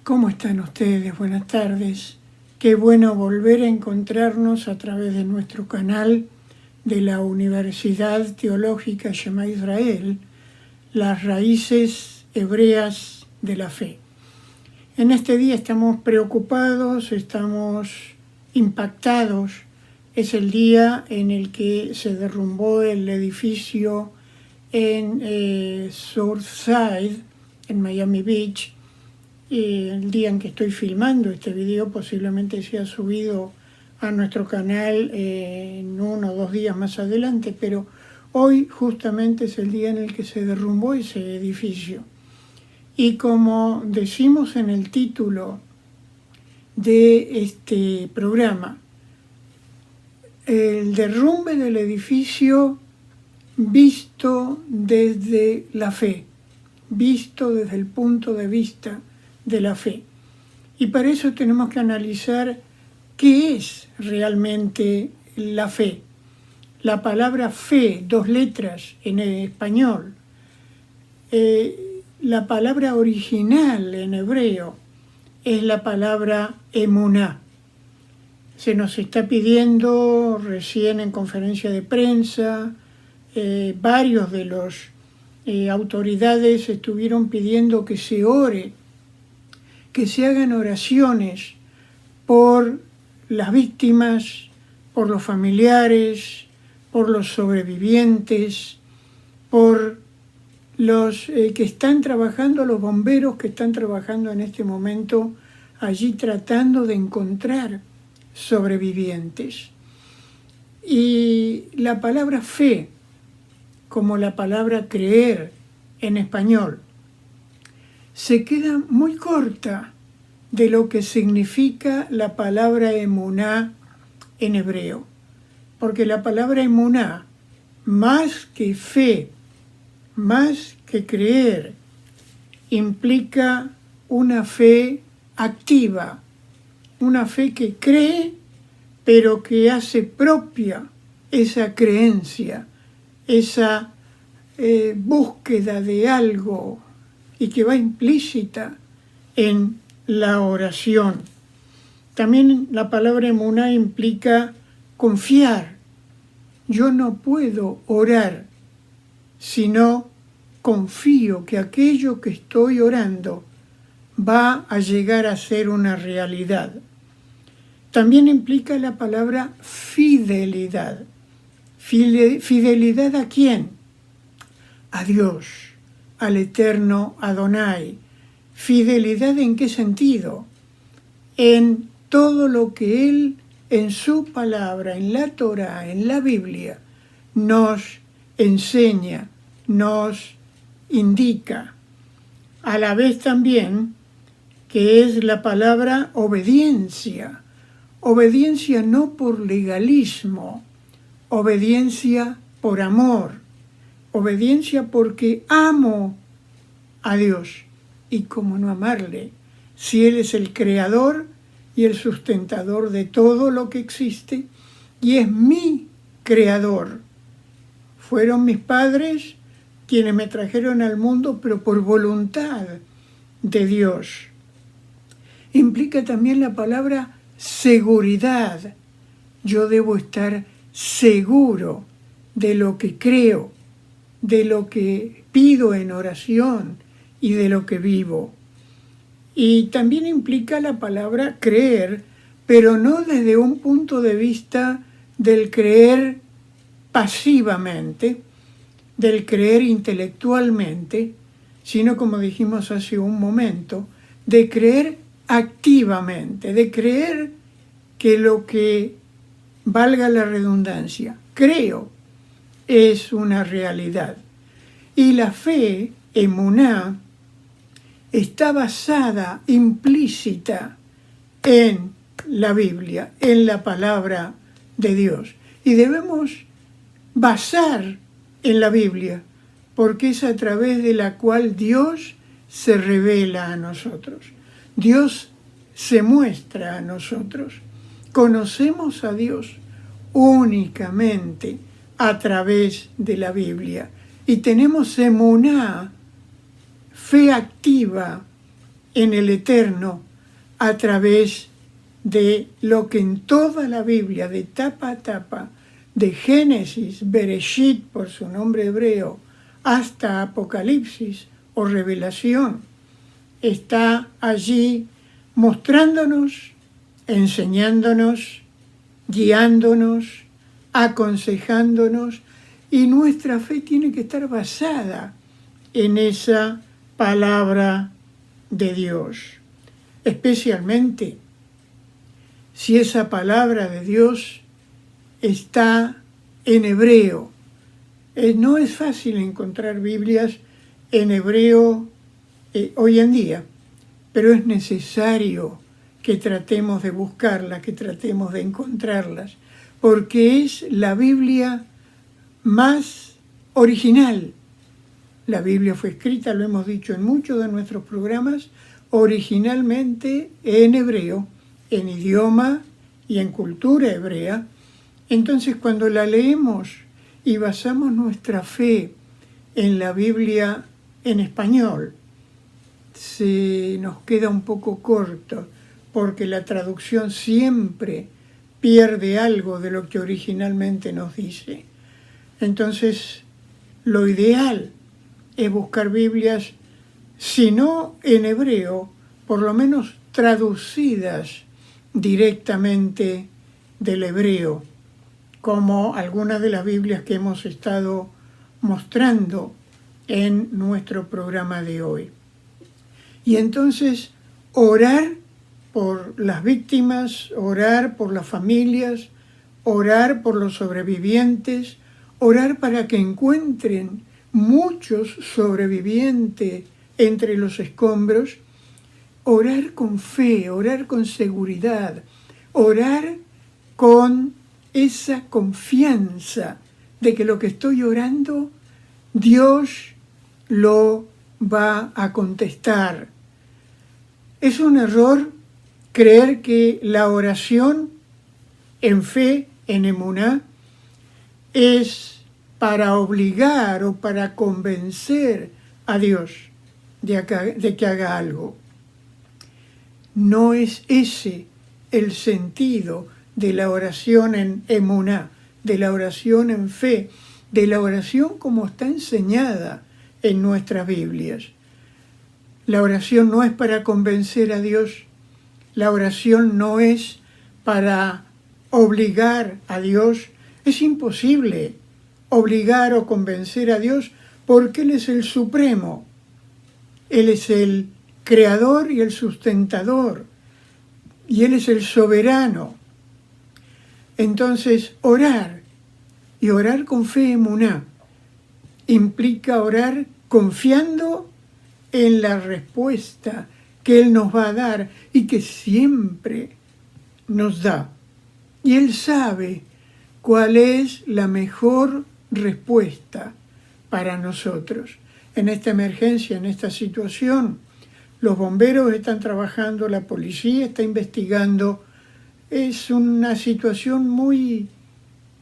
¿Cómo están ustedes? Buenas tardes. Qué bueno volver a encontrarnos a través de nuestro canal de la Universidad Teológica Shema Israel, las raíces hebreas de la fe. En este día estamos preocupados, estamos impactados. Es el día en el que se derrumbó el edificio en Surfside, en Miami Beach. El día en que estoy filmando este video posiblemente sea subido a nuestro canal en 1 o 2 días más adelante, pero hoy justamente es el día en el que se derrumbó ese edificio. Y como decimos en el título de este programa, el derrumbe del edificio visto desde la fe, visto desde el punto de vista de la fe. Y para eso tenemos que analizar qué es realmente la fe. La palabra fe, 2 letras en español. La palabra original en hebreo es la palabra emuná. Se nos está pidiendo recién en conferencia de prensa, varios de los autoridades estuvieron pidiendo que se ore, que se hagan oraciones por las víctimas, por los familiares, por los sobrevivientes, por los que están trabajando, los bomberos que están trabajando en este momento allí tratando de encontrar sobrevivientes. Y la palabra fe, como la palabra creer en español, se queda muy corta de lo que significa la palabra emuná en hebreo. Porque la palabra emuná, más que fe, más que creer, implica una fe activa, una fe que cree, pero que hace propia esa creencia, esa búsqueda de algo, y que va implícita en la oración. También la palabra emuná implica confiar. Yo no puedo orar si no confío que aquello que estoy orando va a llegar a ser una realidad. También implica la palabra fidelidad. ¿Fidelidad a quién? A Dios, al eterno Adonai. ¿Fidelidad en qué sentido? En todo lo que Él, en su palabra, en la Torá, en la Biblia, nos enseña, nos indica. A la vez también que es la palabra obediencia. Obediencia no por legalismo, obediencia por amor. Obediencia porque amo a Dios. ¿Y cómo no amarle? Si Él es el creador y el sustentador de todo lo que existe y es mi creador. Fueron mis padres quienes me trajeron al mundo, pero por voluntad de Dios. Implica también la palabra seguridad. Yo debo estar seguro de lo que creo, de lo que pido en oración y de lo que vivo. Y también implica la palabra creer, pero no desde un punto de vista del creer pasivamente, del creer intelectualmente, sino, como dijimos hace un momento, de creer activamente, de creer que lo que, valga la redundancia, creo, es una realidad. Y la fe, emuná, está basada, implícita en la Biblia, en la palabra de Dios. Y debemos basar en la Biblia, porque es a través de la cual Dios se revela a nosotros. Dios se muestra a nosotros. Conocemos a Dios únicamente a través de la Biblia. Y tenemos emuná, fe activa en el eterno a través de lo que en toda la Biblia, de tapa a tapa, de Génesis, Bereshit por su nombre hebreo, hasta Apocalipsis o Revelación, está allí mostrándonos, enseñándonos, guiándonos, aconsejándonos, y nuestra fe tiene que estar basada en esa palabra de Dios, especialmente si esa palabra de Dios está en hebreo. No es fácil encontrar Biblias en hebreo hoy en día, pero es necesario que tratemos de buscarlas, que tratemos de encontrarlas, porque es la Biblia más original. La Biblia fue escrita, lo hemos dicho en muchos de nuestros programas, originalmente en hebreo, en idioma y en cultura hebrea. Entonces, cuando la leemos y basamos nuestra fe en la Biblia en español, se nos queda un poco corto, porque la traducción siempre pierde algo de lo que originalmente nos dice. Entonces, lo ideal es buscar Biblias, si no en hebreo, por lo menos traducidas directamente del hebreo, como algunas de las Biblias que hemos estado mostrando en nuestro programa de hoy. Y entonces, orar por las víctimas, orar por las familias, orar por los sobrevivientes, orar para que encuentren muchos sobrevivientes entre los escombros, orar con fe, orar con seguridad, orar con esa confianza de que lo que estoy orando, Dios lo va a contestar. Es un error creer que la oración en fe, en emuná, es para obligar o para convencer a Dios de que haga algo. No es ese el sentido de la oración en emuná, de la oración en fe, de la oración como está enseñada en nuestras Biblias. La oración no es para convencer a Dios, la oración no es para obligar a Dios. Es imposible obligar o convencer a Dios porque Él es el Supremo. Él es el Creador y el Sustentador, y Él es el Soberano. Entonces, orar, y orar con fe emuná, implica orar confiando en la respuesta que Él nos va a dar y que siempre nos da. Y Él sabe cuál es la mejor respuesta para nosotros. En esta emergencia, en esta situación, los bomberos están trabajando, la policía está investigando. Es una situación muy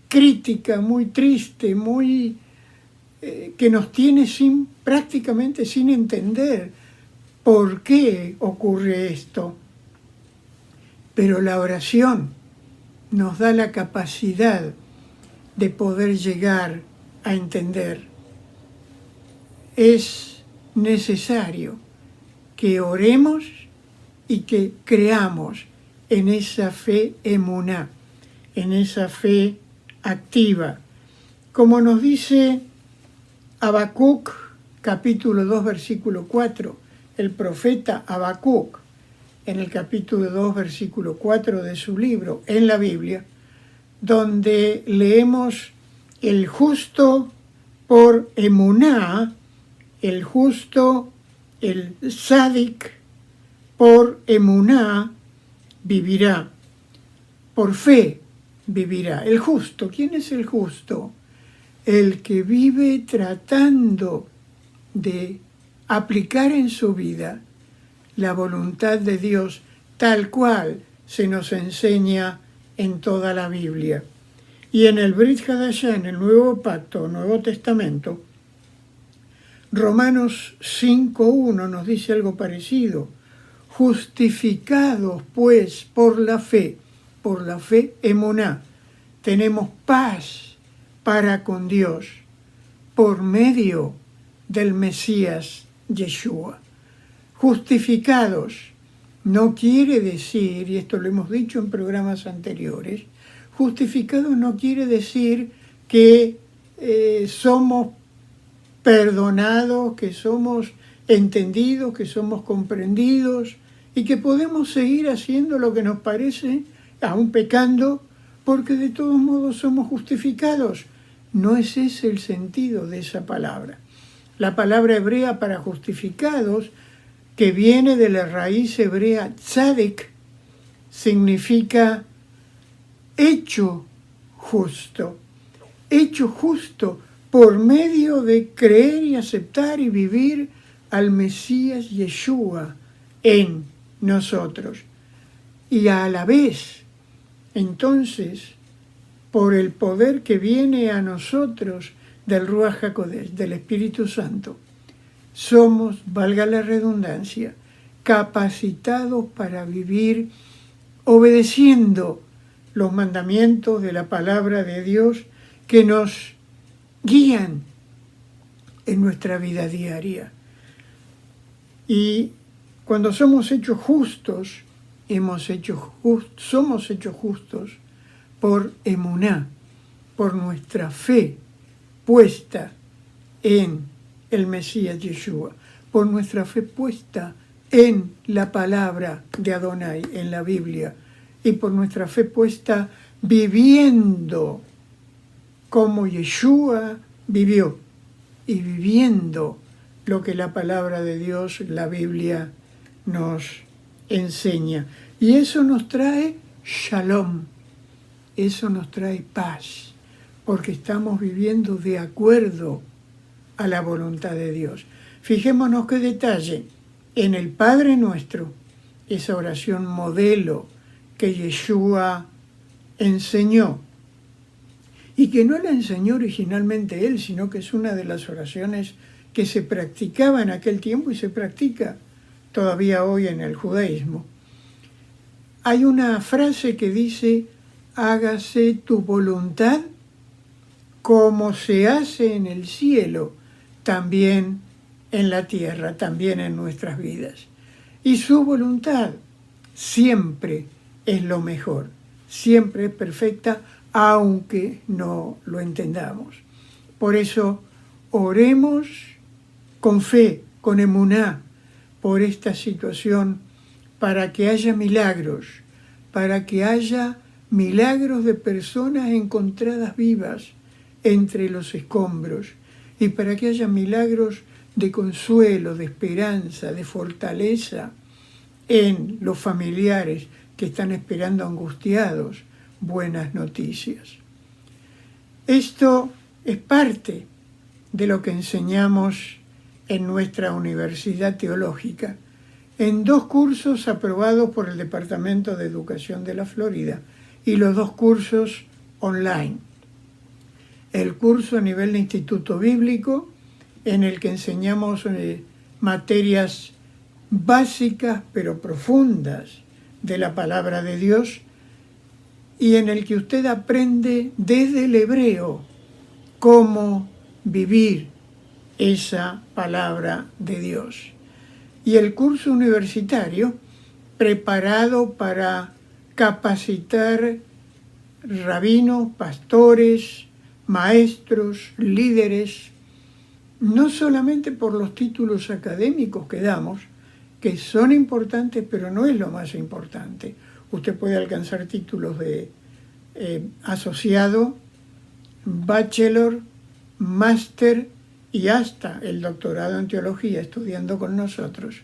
crítica, muy triste, muy que nos tiene prácticamente sin entender por qué ocurre esto. Pero la oración nos da la capacidad de poder llegar a entender. Es necesario que oremos y que creamos en esa fe emuná, en esa fe activa. Como nos dice Habacuc, capítulo 2, versículo 4, el profeta Habacuc, en el capítulo 2, versículo 4 de su libro, en la Biblia, donde leemos el justo por emuná, el justo, el sádic, por emuná vivirá, por fe vivirá. El justo, ¿quién es el justo? El que vive tratando de aplicar en su vida la voluntad de Dios tal cual se nos enseña en toda la Biblia. Y en el Brit Hadashah, en el Nuevo Pacto, Nuevo Testamento, Romanos 5.1 nos dice algo parecido. Justificados pues por la fe, emuná, tenemos paz para con Dios por medio del Mesías Yeshua. Justificados no quiere decir, y esto lo hemos dicho en programas anteriores, justificados no quiere decir que somos perdonados, que somos entendidos, que somos comprendidos y que podemos seguir haciendo lo que nos parece, aún pecando, porque de todos modos somos justificados. No es ese el sentido de esa palabra. La palabra hebrea para justificados, que viene de la raíz hebrea tzaddik, significa hecho justo por medio de creer y aceptar y vivir al Mesías Yeshua en nosotros. Y a la vez, entonces, por el poder que viene a nosotros del Ruach HaKodesh, del Espíritu Santo, somos, valga la redundancia, capacitados para vivir obedeciendo los mandamientos de la palabra de Dios que nos guían en nuestra vida diaria. Y cuando somos hechos justos, somos hechos justos por emuná, por nuestra fe puesta en el Mesías Yeshua, por nuestra fe puesta en la palabra de Adonai, en la Biblia, y por nuestra fe puesta viviendo como Yeshua vivió y viviendo lo que la palabra de Dios, la Biblia, nos enseña. Y eso nos trae shalom, eso nos trae paz, porque estamos viviendo de acuerdo a la voluntad de Dios. Fijémonos qué detalle, en el Padre Nuestro, esa oración modelo que Yeshua enseñó, y que no la enseñó originalmente él, sino que es una de las oraciones que se practicaba en aquel tiempo y se practica todavía hoy en el judaísmo. Hay una frase que dice: hágase tu voluntad como se hace en el cielo, también en la tierra, también en nuestras vidas. Y su voluntad siempre es lo mejor, siempre es perfecta, aunque no lo entendamos. Por eso, oremos con fe, con emuná, por esta situación, para que haya milagros, de personas encontradas vivas entre los escombros, y para que haya milagros de consuelo, de esperanza, de fortaleza en los familiares que están esperando angustiados buenas noticias. Esto es parte de lo que enseñamos en nuestra Universidad Teológica, en 2 cursos aprobados por el Departamento de Educación de la Florida y los 2 cursos online. El curso a nivel de Instituto Bíblico, en el que enseñamos materias básicas pero profundas de la palabra de Dios, y en el que usted aprende desde el hebreo cómo vivir esa palabra de Dios. Y el curso universitario, preparado para capacitar rabinos, pastores, maestros, líderes, no solamente por los títulos académicos que damos, que son importantes, pero no es lo más importante. Usted puede alcanzar títulos de asociado, bachelor, máster y hasta el doctorado en teología estudiando con nosotros.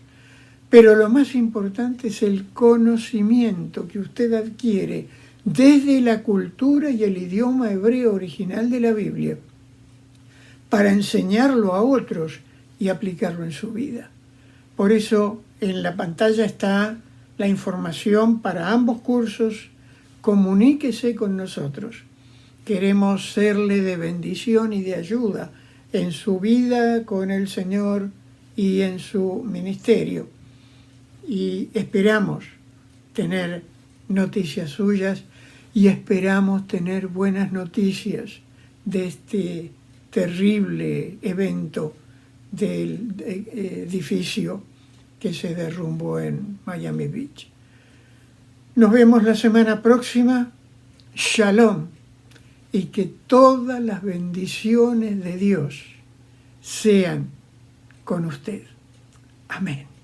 Pero lo más importante es el conocimiento que usted adquiere desde la cultura y el idioma hebreo original de la Biblia para enseñarlo a otros y aplicarlo en su vida. Por eso en la pantalla está la información para ambos cursos. Comuníquese con nosotros. Queremos serle de bendición y de ayuda en su vida con el Señor y en su ministerio. y esperamos tener noticias suyas y esperamos tener buenas noticias de este terrible evento del edificio que se derrumbó en Miami Beach. Nos vemos la semana próxima. Shalom, y que todas las bendiciones de Dios sean con usted. Amén.